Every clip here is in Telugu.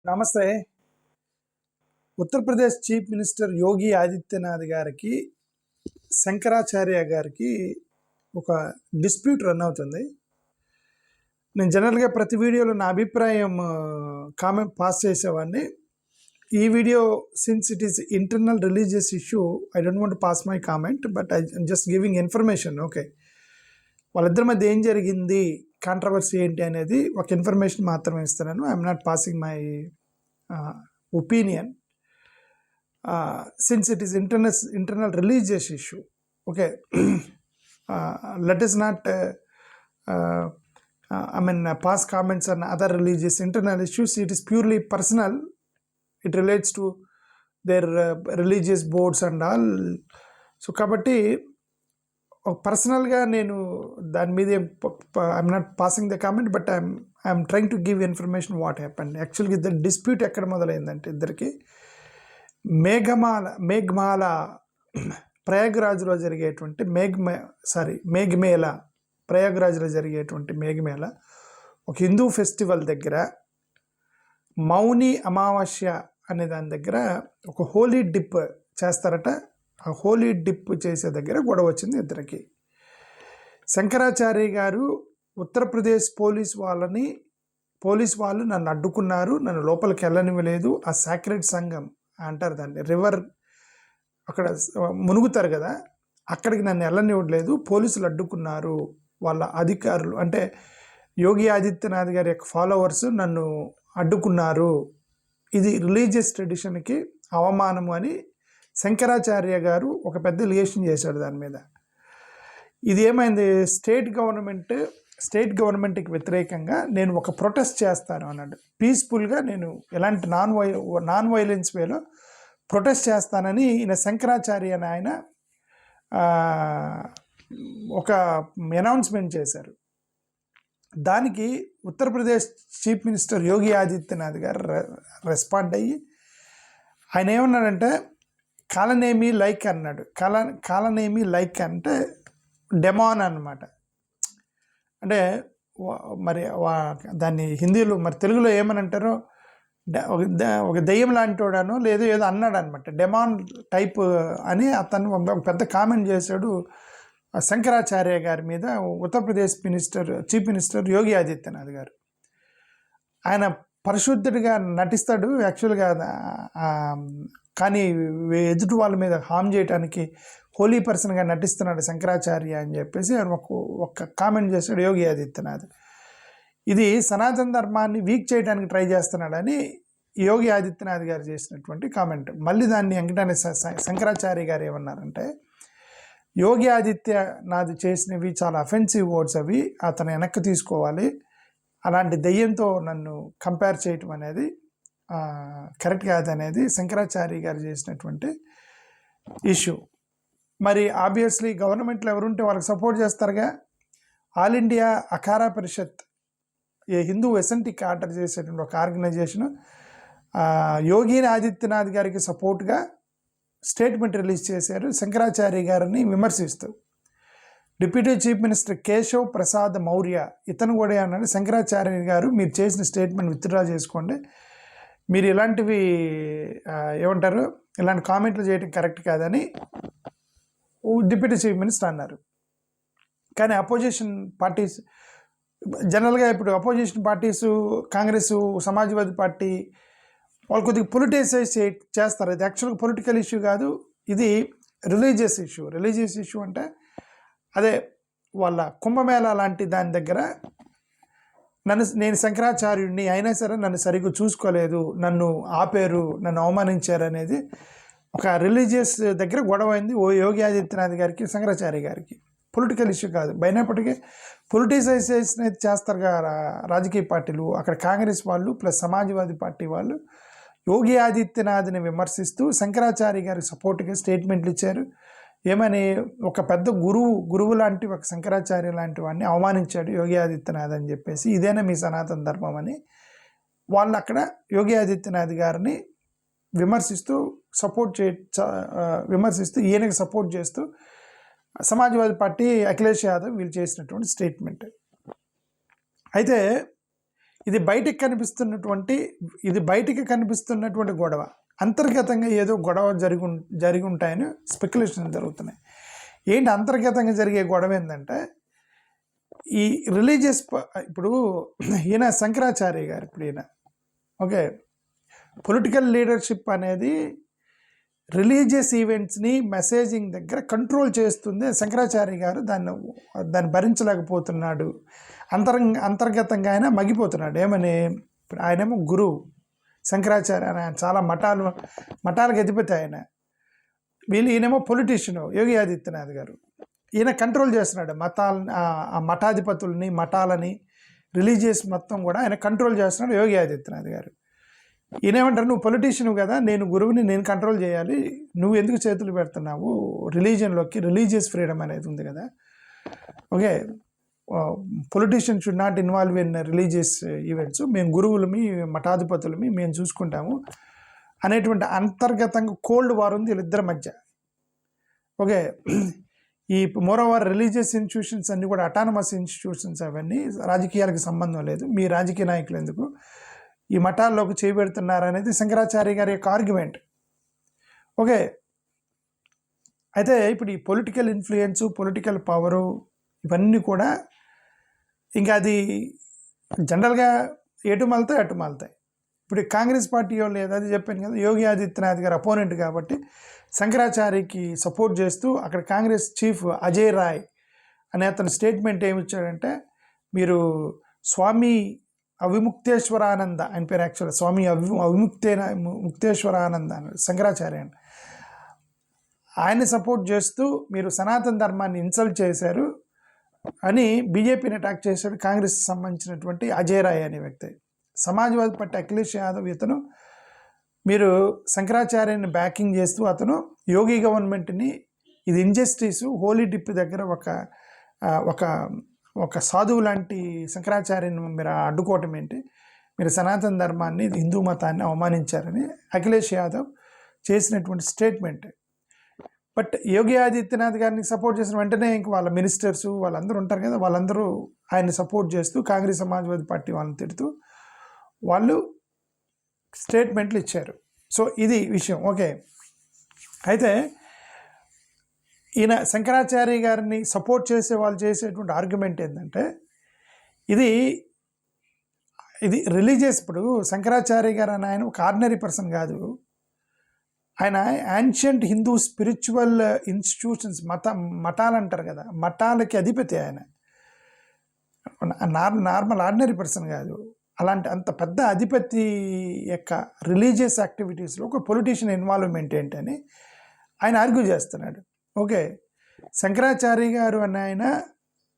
నమస్తే. ఉత్తరప్రదేశ్ చీఫ్ మినిస్టర్ యోగి ఆదిత్యనాథ్ గారికి, శంకరాచార్య గారికి ఒక డిస్ప్యూట్ రన్ అవుతుంది. నేను జనరల్గా ప్రతి వీడియోలో నా అభిప్రాయం కామెంట్ పాస్ చేసేవాడిని. ఈ video since it is internal religious issue, I don't want pass my comment, but I just giving information. Okay, వాళ్ళిద్దరి మధ్య ఏం జరిగింది, కాంట్రవర్సీ ఏంటి అనేది ఒక ఇన్ఫర్మేషన్ మాత్రమే ఇస్తున్నాను. I'm not passing my opinion since it is internal religious issue. Okay, let us not pass comments on other religious internal issues. It is purely personal. It relates to their religious boards and all. So kabatti personal ga nenu dan meede I'm not passing the comment, but I'm trying to give information what happened. Actually the dispute ekkada modalaindante iddariki Meghamala ప్రయాగ్రాజ్లో జరిగేటువంటి మేఘమేళ ప్రయాగ్రాజ్లో జరిగేటువంటి మేఘమేళ ఒక హిందూ ఫెస్టివల్ దగ్గర మౌని అమావాస్య అనే దాని దగ్గర ఒక హోలీ డిప్ చేస్తారట. ఆ హోలీ డిప్ చేసే దగ్గర గొడవ వచ్చింది ఇద్దరికి. శంకరాచార్య గారు ఉత్తరప్రదేశ్ పోలీస్ వాళ్ళు నన్ను అడ్డుకున్నారు, నన్ను లోపలికి వెళ్ళనివ్వలేదు. ఆ సాక్రెడ్ సంఘం అంటారు దాన్ని, రివర్ అక్కడ మునుగుతారు కదా, అక్కడికి నన్ను వెళ్ళనివ్వట్లేదు, పోలీసులు అడ్డుకున్నారు, వాళ్ళ అధికారులు అంటే యోగి ఆదిత్యనాథ్ గారి యొక్క ఫాలోవర్స్ నన్ను అడ్డుకున్నారు, ఇది రిలీజియస్ ట్రెడిషన్కి అవమానము అని శంకరాచార్య గారు ఒక పెద్ద లియేషన్ చేశాడు దాని మీద. ఇది ఏమైంది, స్టేట్ గవర్నమెంట్కి వ్యతిరేకంగా నేను ఒక ప్రొటెస్ట్ చేస్తాను అన్నాడు. పీస్ఫుల్గా నేను ఎలాంటి నాన్ వైలెన్స్ వేలో ప్రొటెస్ట్ చేస్తానని ఈయన శంకరాచార్య అని ఆయన ఒక అనౌన్స్మెంట్ చేశారు. దానికి ఉత్తరప్రదేశ్ చీఫ్ మినిస్టర్ యోగి ఆదిత్యనాథ్ గారు రెస్పాండ్ అయ్యి ఆయన ఏమన్నాడంటే కాలనేమి లైక్ అన్నాడు. కాలనేమి లైక్ అంటే డెమాన్ అన్నమాట. అంటే మరి దాన్ని హిందీలో మరి తెలుగులో ఏమని అంటారో, ఒక దెయ్యం లాంటి వాడాను లేదో ఏదో అన్నాడు అనమాట, డెమాన్ టైప్ అని అతను ఒక పెద్ద కామెంట్ చేశాడు శంకరాచార్య గారి మీద ఉత్తరప్రదేశ్ చీఫ్ మినిస్టర్ యోగి ఆదిత్యనాథ్ గారు. ఆయన పరిశుద్ధుడిగా నటిస్తాడు యాక్చువల్గా, కానీ ఎదుటి వాళ్ళ మీద హామ్ చేయడానికి హోలీ పర్సన్గా నటిస్తున్నాడు శంకరాచార్య అని చెప్పేసి ఒక కామెంట్ చేశాడు యోగి ఆదిత్యనాథ్. ఇది సనాతన ధర్మాన్ని వీక్ చేయడానికి ట్రై చేస్తున్నాడని యోగి ఆదిత్యనాథ్ గారు చేసినటువంటి కామెంట్. మళ్ళీ దాన్ని వెంకటనే శంకరాచార్య గారు ఏమన్నారంటే, యోగి ఆదిత్యనాథ్ చేసినవి చాలా అఫెన్సివ్ వర్డ్స్, అవి అతను వెనక్కి తీసుకోవాలి, అలాంటి దెయ్యంతో నన్ను కంపేర్ చేయటం అనేది కరెక్ట్ కాదనేది శంకరాచార్య గారు చేసినటువంటి ఇష్యూ. మరి ఆబ్వియస్లీ గవర్నమెంట్లో ఎవరుంటే వాళ్ళకి సపోర్ట్ చేస్తారుగా. ఆల్ ఇండియా అఖారా పరిషత్, ఏ హిందూ ఎసెంటిక్ ఆర్డర్ చేసేటువంటి ఒక ఆర్గనైజేషను యోగి ఆదిత్యనాథ్ గారికి సపోర్ట్గా స్టేట్మెంట్ రిలీజ్ చేశారు శంకరాచార్య గారిని విమర్శిస్తూ. Deputy chief minister Keshav Prasad Maurya ఇతను కూడా అన్నాడు, శంకరాచార్య గారు మీరు చేసిన స్టేట్మెంట్ విత్డ్రా చేసుకోండి, మీరు ఇలాంటివి ఏమంటారు ఇలాంటి కామెంట్లు చేయడం కరెక్ట్ కాదని డిప్యూటీ చీఫ్ మినిస్టర్ అన్నారు. కానీ అపోజిషన్ పార్టీస్ జనరల్గా ఇప్పుడు opposition parties Congress, Samajwadi party వాళ్ళు కొద్దిగా పొలిటిసైజ్ చేస్తారు. ఇది యాక్చువల్గా పొలిటికల్ ఇష్యూ కాదు, ఇది రిలీజియస్ ఇష్యూ అంటే అదే వాళ్ళ కుంభమేళా లాంటి దాని దగ్గర నేను శంకరాచార్యుడిని అయినా సరే నన్ను సరిగ్గా చూసుకోలేదు, నన్ను ఆపేరు, నన్ను అవమానించారు అనేది ఒక రిలీజియస్ దగ్గర గొడవ అయింది యోగి ఆదిత్యనాథ్ గారికి శంకరాచార్య గారికి. పొలిటికల్ ఇష్యూ కాదు, అయినప్పటికీ పొలిటిసైజేషన్ అయితే చేస్తారు కదా రాజకీయ పార్టీలు. అక్కడ కాంగ్రెస్ వాళ్ళు ప్లస్ సమాజ్వాదీ పార్టీ వాళ్ళు యోగి ఆదిత్యనాథ్ని విమర్శిస్తూ శంకరాచార్య గారికి సపోర్ట్గా స్టేట్మెంట్లు ఇచ్చారు. ఏమని, ఒక పెద్ద గురువు లాంటి ఒక శంకరాచార్య లాంటి వాడిని అవమానించాడు యోగి ఆదిత్యనాథ్ అని చెప్పేసి, ఇదేనా మీ సనాతన ధర్మం అని వాళ్ళు అక్కడ యోగి ఆదిత్యనాథ్ గారిని విమర్శిస్తూ ఈయనకి సపోర్ట్ చేస్తూ సమాజ్వాదీ పార్టీ అఖిలేష్ యాదవ్ వీళ్ళు చేసినటువంటి స్టేట్మెంట్. అయితే ఇది బయటికి కనిపిస్తున్నటువంటి గొడవ, అంతర్గతంగా ఏదో గొడవ జరిగి ఉంటాయని స్పెక్యులేషన్ జరుగుతున్నాయి. ఏంటి అంతర్గతంగా జరిగే గొడవ ఏంటంటే, ఈ రిలీజియస్ ఇప్పుడు ఈయన శంకరాచార్య గారు, ఇప్పుడు ఈయన ఓకే, పొలిటికల్ లీడర్షిప్ అనేది రిలీజియస్ ఈవెంట్స్ని మెసేజింగ్ దగ్గర కంట్రోల్ చేస్తుంది. శంకరాచార్య గారు దాన్ని భరించలేకపోతున్నాడు. అంతర్గతంగా ఆయన మగిపోతున్నాడు. ఏమని, ఇప్పుడు ఆయనేమో గురువు శంకరాచార్య, ఆయన చాలా మఠాలకు అధిపతి ఆయన. ఈయనేమో పొలిటీషియన్ యోగి ఆదిత్యనాథ్ గారు. ఈయన కంట్రోల్ చేస్తున్నాడు మఠాధిపతుల్ని, మఠాలని, రిలీజియస్ మొత్తం కూడా ఆయన కంట్రోల్ చేస్తున్నాడు యోగి ఆదిత్యనాథ్ గారు. ఈయనేమంటారు, నువ్వు పొలిటీషియన్ కదా, నేను గురువుని, నేను కంట్రోల్ చేయాలి, నువ్వు ఎందుకు చేతులు పెడుతున్నావు రిలీజియన్లోకి, రిలీజియస్ ఫ్రీడమ్ అనేది ఉంది కదా, okay, politician should not involve in religious events, మేము గురువులమి, మఠాధిపతులమి మేము చూసుకుంటాము అనేటువంటి అంతర్గతంగా కోల్డ్ వార్ ఉంది వీళ్ళిద్దరి మధ్య. ఓకే, ఈ మోరోవర్ రిలీజియస్ ఇన్స్టిట్యూషన్స్ అన్నీ కూడా అటానమస్ ఇన్స్టిట్యూషన్స్, అవన్నీ రాజకీయాలకు సంబంధం లేదు, మీ రాజకీయ నాయకులు ఎందుకు ఈ మఠాల్లోకి చేయబెడుతున్నారు అనేది శంకరాచార్య గారి యొక్క ఆర్గ్యుమెంట్. ఓకే, అయితే ఇప్పుడు ఈ పొలిటికల్ ఇన్ఫ్లుయెన్సు, పొలిటికల్ పవరు, ఇవన్నీ కూడా ఇంకా అది జనరల్గా ఎటు మలుతాయి. ఇప్పుడు కాంగ్రెస్ పార్టీ వాళ్ళు అది చెప్పాను కదా, యోగి ఆదిత్యనాథ్ గారు అపోనెంట్ కాబట్టి శంకరాచార్యకి సపోర్ట్ చేస్తూ అక్కడ కాంగ్రెస్ చీఫ్ అజయ్ రాయ్ అనే అతను స్టేట్మెంట్ ఏమిచ్చాడంటే, మీరు స్వామి అవిముక్తేశ్వరానంద, ఆయన పేరు యాక్చువల్గా స్వామి ముక్తేశ్వరానంద శంకరాచార్య, ఆయన్ని సపోర్ట్ చేస్తూ మీరు సనాతన ధర్మాన్ని ఇన్సల్ట్ చేశారు అని బీజేపీని అటాక్ చేశాడు కాంగ్రెస్కి సంబంధించినటువంటి అజయ్ రాయ్ అనే వ్యక్తి. సమాజ్వాదీ పార్టీ అఖిలేష్ యాదవ్ ఇతను మీరు శంకరాచార్యని బ్యాకింగ్ చేస్తూ అతను యోగి గవర్నమెంట్ని ఇది ఇంజస్టిస్, హోలీ డిప్ దగ్గర ఒక సాధువు లాంటి శంకరాచార్యని మీరు అడ్డుకోవటం ఏంటి, మీరు సనాతన ధర్మాన్ని, హిందూ మతాన్ని అవమానించారని అఖిలేష్ యాదవ్ చేసినటువంటి స్టేట్మెంట్. బట్ యోగి ఆదిత్యనాథ్ గారిని సపోర్ట్ చేసిన వెంటనే ఇంక వాళ్ళ మినిస్టర్స్ వాళ్ళందరూ ఉంటారు కదా, వాళ్ళందరూ ఆయన్ని సపోర్ట్ చేస్తూ కాంగ్రెస్ సమాజ్వాదీ పార్టీ వాళ్ళని తిడుతూ వాళ్ళు స్టేట్మెంట్లు ఇచ్చారు. సో ఇది విషయం. ఓకే, అయితే ఈయన శంకరాచార్య గారిని సపోర్ట్ చేసే వాళ్ళు చేసేటువంటి ఆర్గ్యుమెంట్ ఏంటంటే, ఇది రిలీజియస్, ఇప్పుడు శంకరాచార్య గారు అని ఆయన ఒక ఆర్డినరీ పర్సన్ కాదు, ఆయన యాన్షియంట్ హిందూ స్పిరిచువల్ ఇన్స్టిట్యూషన్స్, మఠాలు అంటారు కదా, మఠాలకి అధిపతి ఆయన. నార్మల్ ఆర్డినరీ పర్సన్ కాదు. అంత పెద్ద అధిపతి యొక్క రిలీజియస్ యాక్టివిటీస్లో ఒక పొలిటీషియన్ ఇన్వాల్వ్మెంట్ ఏంటని ఆయన ఆర్గ్యూ చేస్తున్నాడు. ఓకే, శంకరాచార్య గారు అని ఆయన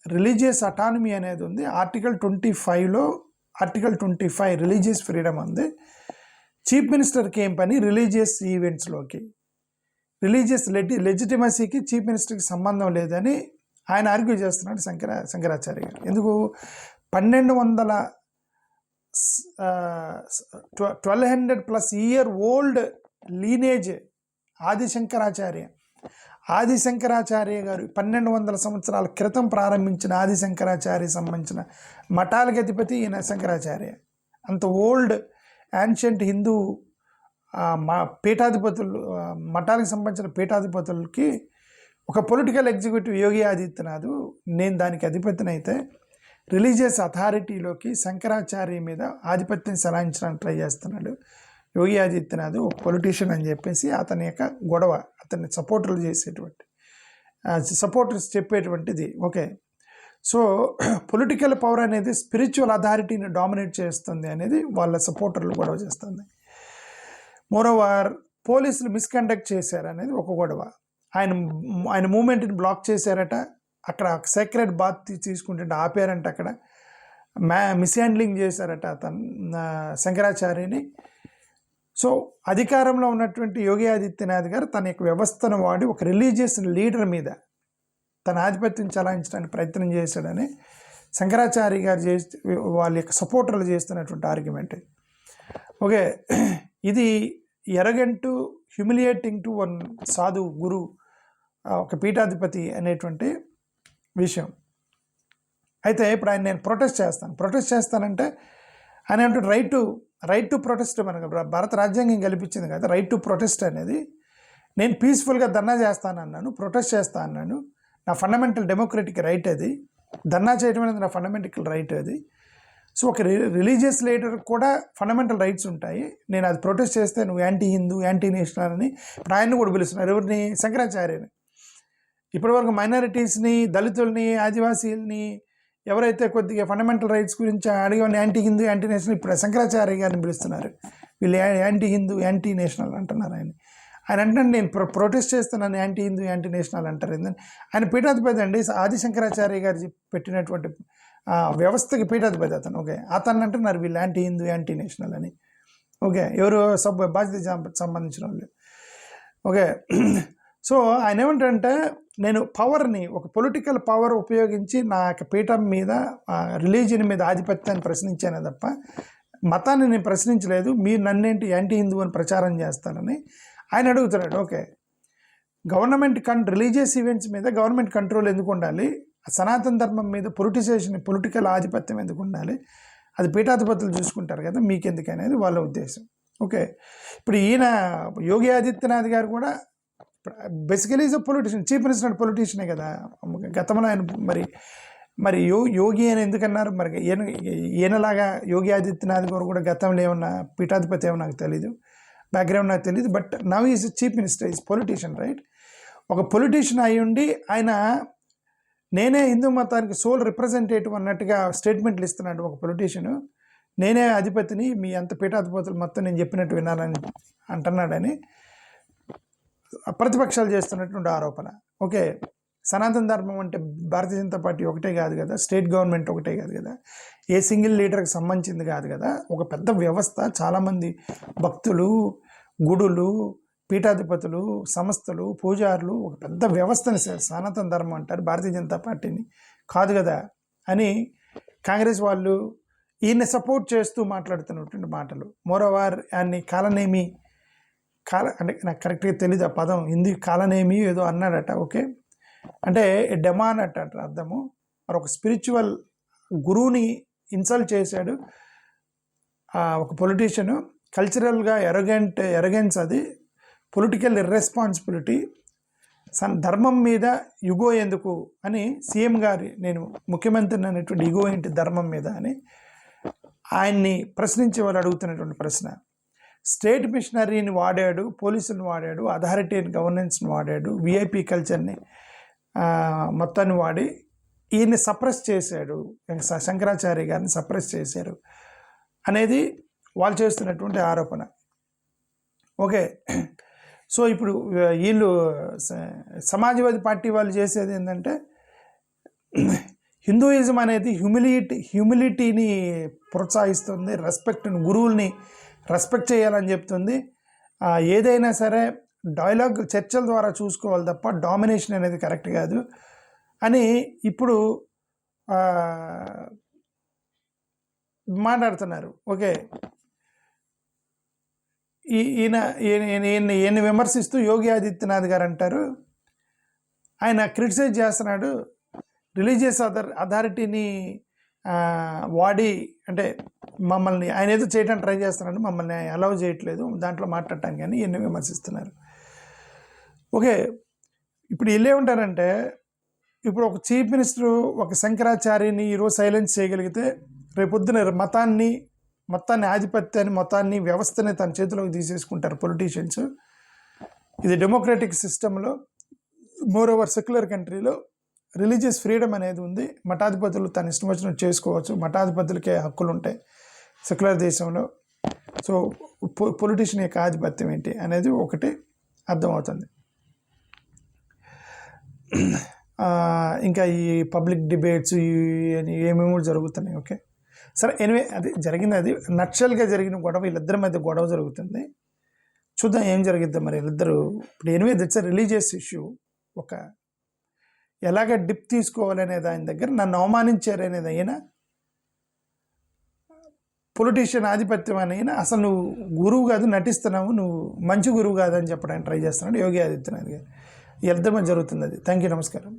రిలీజియస్ అటానమీ అనేది ఉంది, ఆర్టికల్ 25లో ఆర్టికల్ 25 రిలీజియస్ ఫ్రీడమ్ ఉంది. చీఫ్ మినిస్టర్కి ఏం పని రిలీజియస్ ఈవెంట్స్లోకి, రిలీజియస్ లెజిటిమసీకి చీఫ్ మినిస్టర్కి సంబంధం లేదని ఆయన ఆర్గ్యూ చేస్తున్నాడు శంకరాచార్య గారు. ఎందుకు 1200+ ఇయర్ ఓల్డ్ లీనేజ్ ఆదిశంకరాచార్య గారు 1200 సంవత్సరాల క్రితం ప్రారంభించిన ఆదిశంకరాచార్య సంబంధించిన మఠాలకి అధిపతి ఈయన శంకరాచార్య. అంత ఓల్డ్ యాన్షియంట్ హిందూ పీఠాధిపతులు, మఠాలకు సంబంధించిన పీఠాధిపతులకి ఒక పొలిటికల్ ఎగ్జిక్యూటివ్ యోగి ఆదిత్యనాథ్, నేను దానికి అధిపతినైతే రిలీజియస్ అథారిటీలోకి శంకరాచార్య మీద ఆధిపత్యం చెలాయించడానికి ట్రై చేస్తున్నాడు యోగి ఆదిత్యనాథ్, ఒక పొలిటీషియన్ అని చెప్పేసి అతని యొక్క గొడవ, అతన్ని సపోర్టర్స్ చెప్పేటువంటిది. ఓకే, సో పొలిటికల్ పవర్ అనేది స్పిరిచువల్ అథారిటీని డామినేట్ చేస్తుంది అనేది వాళ్ళ సపోర్టర్లు గొడవ చేస్తుంది. మోరోవర్ పోలీసులు మిస్కండక్ట్ చేశారు అనేది ఒక గొడవ. ఆయన మూమెంట్ని బ్లాక్ చేశారట, అక్కడ సేక్రెడ్ బాత్ తీసుకుంటే ఆపారంట, అక్కడ మిస్హ్యాండ్లింగ్ చేశారట అతను శంకరాచార్యని. సో అధికారంలో ఉన్నటువంటి యోగి ఆదిత్యనాథ్ గారు తన యొక్క వ్యవస్థను వాడి ఒక రిలీజియస్ లీడర్ మీద తన ఆధిపత్యం చలాయించడానికి ప్రయత్నం చేశాడని శంకరాచార్య గారు వాళ్ళ యొక్క సపోర్టర్లు చేస్తున్నటువంటి ఆర్గ్యుమెంట్. ఓకే, ఇది ఎరగెంటు, హ్యూమిలియేటింగ్ టు వన్ సాధు గురు, ఒక పీఠాధిపతి అనేటువంటి విషయం. అయితే ఇప్పుడు నేను ప్రొటెస్ట్ చేస్తానంటే ఆయన అంటే రైట్ టు ప్రొటెస్ట్ మనకు భారత రాజ్యాంగం కల్పించింది కదా రైట్ టు ప్రొటెస్ట్ అనేది. నేను పీస్ఫుల్గా ధర్నా చేస్తాను అన్నాను, ప్రొటెస్ట్ చేస్తా అన్నాను, నా ఫండమెంటల్ డెమోక్రటిక్ రైట్ అది. ధర్నా చేయడం అనేది నా ఫండమెంటల్ రైట్ అది. సో ఒక రిలీజియస్ లీడర్ కూడా ఫండమెంటల్ రైట్స్ ఉంటాయి. నేను అది ప్రొటెస్ట్ చేస్తే నువ్వు యాంటీ హిందూ, యాంటీ నేషనల్ అని ఇప్పుడు ఆయన్ని కూడా పిలుస్తున్నారు. ఎవరిని? శంకరాచార్యని. ఇప్పటివరకు మైనారిటీస్ని, దళితుల్ని, ఆదివాసీలని ఎవరైతే కొద్దిగా ఫండమెంటల్ రైట్స్ గురించి అడిగిన యాంటీ హిందూ, యాంటీ నేషనల్, ఇప్పుడు శంకరాచార్య గారిని పిలుస్తున్నారు. వీళ్ళు యాంటీ హిందూ, యాంటీ నేషనల్ అంటున్నారు. ఆయన అంటే నేను ప్రొటెస్ట్ చేస్తున్నాను, యాంటీ హిందూ, యాంటీ నేషనల్ అంటారు. ఆయన పీఠాధిపతి అండి. ఆది శంకరాచార్య గారు పెట్టినటువంటి వ్యవస్థకి పీఠాధిపతి అతను. ఓకే, అతను అంటున్నారు వీళ్ళు యాంటీ హిందూ, యాంటీ నేషనల్ అని. ఓకే, ఎవరు బాధ్యత సంబంధించిన వాళ్ళు. ఓకే, సో ఆయన ఏమంటారంటే నేను పవర్ని, ఒక పొలిటికల్ పవర్ ఉపయోగించి నా యొక్క పీఠం మీద, రిలీజియన్ మీద ఆధిపత్యాన్ని ప్రశ్నించానే తప్ప మతాన్ని నేను ప్రశ్నించలేదు. మీరు నన్నేంటి యాంటీ హిందూ అని ప్రచారం చేస్తానని ఆయన అడుగుతున్నాడు. ఓకే, గవర్నమెంట్ రిలీజియస్ ఈవెంట్స్ మీద గవర్నమెంట్ కంట్రోల్ ఎందుకు ఉండాలి? సనాతన ధర్మం మీద పొలిటికల్ ఆధిపత్యం ఎందుకు ఉండాలి? అది పీఠాధిపతులు చూసుకుంటారు కదా, మీకెందుకు అనేది వాళ్ళ ఉద్దేశం. ఓకే, ఇప్పుడు ఈయన యోగి ఆదిత్యనాథ్ గారు కూడా basically is a politician, chief minister పొలిటీషియనే కదా. గతంలో ఆయన మరి యోగి అని ఎందుకన్నారు? మరి ఈయనలాగా యోగి ఆదిత్యనాథ్ గారు కూడా గతంలో ఏమన్నా పీఠాధిపతి ఏమో నాకు తెలీదు, బ్యాక్గ్రౌండ్ నాకు తెలియదు. But now is chief minister, is politician, right? ఒక పొలిటీషియన్ అయి ఉండి ఆయన నేనే హిందూ మతానికి సోల్ రిప్రజెంటేటివ్ అన్నట్టుగా స్టేట్మెంట్లు ఇస్తున్నాడు ఒక పొలిటీషియన్. నేనే అధిపతిని, మీ అంత పీఠాధిపతులు మొత్తం నేను చెప్పినట్టు వినాలని అంటున్నాడని ప్రతిపక్షాలు చేస్తున్నటువంటి ఆరోపణ. ఓకే, సనాతన ధర్మం అంటే భారతీయ జనతా పార్టీ ఒకటే కాదు కదా, స్టేట్ గవర్నమెంట్ ఒకటే కాదు కదా, ఏ సింగిల్ లీడర్కి సంబంధించింది కాదు కదా, ఒక పెద్ద వ్యవస్థ. చాలామంది భక్తులు, గుడులు, పీఠాధిపతులు, సంస్థలు, పూజారులు, ఒక పెద్ద వ్యవస్థని సనాతన ధర్మం అంటారు, భారతీయ జనతా పార్టీని కాదు కదా అని కాంగ్రెస్ వాళ్ళు ఈయన్ని సపోర్ట్ చేస్తూ మాట్లాడుతున్నటువంటి మాటలు. మోరోవర్ ఆయన్ని కాలనేమి అంటే నాకు కరెక్ట్గా తెలీదు ఆ పదం, హిందీ కాలనేమి ఏదో అన్నాడట. ఓకే, అంటే డెమాన్ అట అర్థము. మరి ఒక స్పిరిచువల్ గురువుని ఇన్సల్ట్ చేశాడు ఒక పొలిటీషియను. కల్చరల్గా ఎరగెన్స్ అది, పొలిటికల్ ఇర్రెస్పాన్సిబిలిటీ. ధర్మం మీద యుగో ఎందుకు అని సీఎం గారి, నేను ముఖ్యమంత్రిని అనేటువంటి యుగో ఏంటి ధర్మం మీద అని ఆయన్ని ప్రశ్నించే వాళ్ళు అడుగుతున్నటువంటి ప్రశ్న. స్టేట్ మిషనరీని వాడాడు, పోలీసులను వాడాడు, అథారిటీ అండ్ గవర్నెన్స్ని వాడాడు, విఐపి కల్చర్ని మొత్తాన్ని వాడి ఈయన్ని సప్రెస్ చేశాడు, శంకరాచార్య గారిని సప్రెస్ చేశారు అనేది వాళ్ళు చేస్తున్నటువంటి ఆరోపణ. ఓకే, సో ఇప్పుడు వీళ్ళు సమాజ్వాదీ పార్టీ వాళ్ళు చేసేది ఏంటంటే హిందూయిజం అనేది హ్యూమిలిటీని ప్రోత్సహిస్తుంది, రెస్పెక్ట్ని, గురువుల్ని రెస్పెక్ట్ చేయాలని చెప్తుంది. ఏదైనా సరే డైలాగ్, చర్చల ద్వారా చూసుకోవాలి తప్ప డామినేషన్ అనేది కరెక్ట్ కాదు అని ఇప్పుడు మాట్లాడుతున్నారు. ఓకే, ఈయన విమర్శిస్తూ యోగి ఆదిత్యనాథ్ గారు అంటారు, ఆయన క్రిటిసైజ్ చేస్తున్నాడు రిలీజియస్ అథారిటీని వాడి, అంటే మమ్మల్ని ఆయన ఏదో చేయడానికి ట్రై చేస్తున్నాడు, మమ్మల్ని అలౌ చేయట్లేదు దాంట్లో మాట్లాడటానికి అని ఎన్ని విమర్శిస్తున్నారు. ఓకే, ఇప్పుడు వీళ్ళు ఏమంటారంటే, ఇప్పుడు ఒక చీఫ్ మినిస్టరు ఒక శంకరాచార్యని ఈరోజు సైలెన్స్ చేయగలిగితే రేపొద్దున మొత్తాన్ని ఆధిపత్యాన్ని, మొత్తాన్ని, వ్యవస్థని తన చేతిలోకి తీసేసుకుంటారు పొలిటీషియన్స్. ఇది డెమోక్రటిక్ సిస్టంలో, మోర్ ఓవర్ సెక్యులర్ కంట్రీలో రిలీజియస్ ఫ్రీడమ్ అనేది ఉంది. మఠాధిపతులు తన ఇష్టం వచ్చినట్టు చేసుకోవచ్చు, మఠాధిపతులకే హక్కులు ఉంటాయి సెక్యులర్ దేశంలో. సో పొలిటీషియన్ యొక్క ఆధిపత్యం ఏంటి అనేది ఒకటి అర్థమవుతుంది. ఇంకా ఈ పబ్లిక్ డిబేట్స్ ఏమేమో జరుగుతున్నాయి. ఓకే, సరే, ఎనివే అది జరిగింది, అది నక్సల్గా జరిగిన గొడవ, వీళ్ళిద్దరి మధ్య గొడవ జరుగుతుంది. చూద్దాం ఏం జరిగిద్దాం మరి వీళ్ళిద్దరు. ఇప్పుడు anyway that's a religious issue. ఒక ఎలాగ డిప్ తీసుకోవాలనేది ఆయన దగ్గర, నన్ను అవమానించారు అనేది అయినా, పొలిటీషియన్ ఆధిపత్యం అని అయినా, అసలు నువ్వు గురువు కాదు, నటిస్తున్నావు, నువ్వు మంచి గురువు కాదని చెప్పడానికి ట్రై చేస్తున్నాడు యోగి ఆదిత్యనాథ్ గారు. వీళ్ళిద్దరి మధ్య జరుగుతుంది అది. థ్యాంక్ యూ, నమస్కారం.